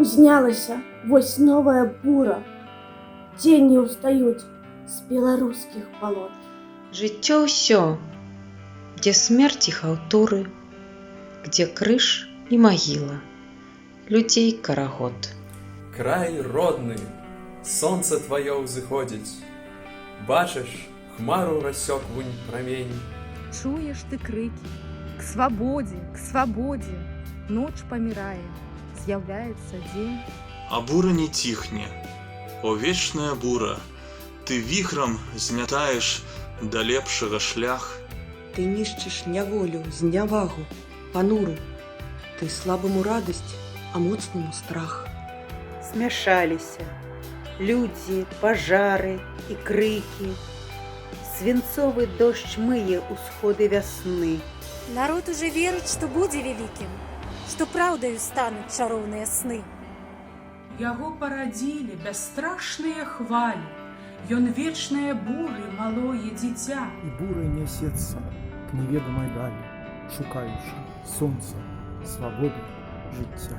Узнялася вось новая бура, цені ўстаюць з беларускіх балот. Жыццё ўсё, где смерць і хаўтуры, где крыж і магіла, людзей карагод. Край родны, сонца твоё ўзыходзіць, бачыш, хмару рассёк вунь прамень. Чуеш ты крыкі к свабодзе, к свабодзе. Ноч памірае, з'яўляецца дзень. А бура не ціхне. О, вечная бура, ты віхрам змятаеш да лепшага шлях. Ты нішчыш няволю, знявагу, пануру. Ты слабаму радасць, а моцнаму страх. Смяшаліся людзі, пажары і крыкі. Свінцовы дождж мые ўсходы вясны. Народ уже верыць, што будзе вялікім, што праўдаю стануць чароўныя сны. Яго парадзілі бясстрашныя хвалі, ён вечнае буры малое дзіця. І бурай нясецца к неведамай далі, шукаючы сонца, свабоды, жыцця.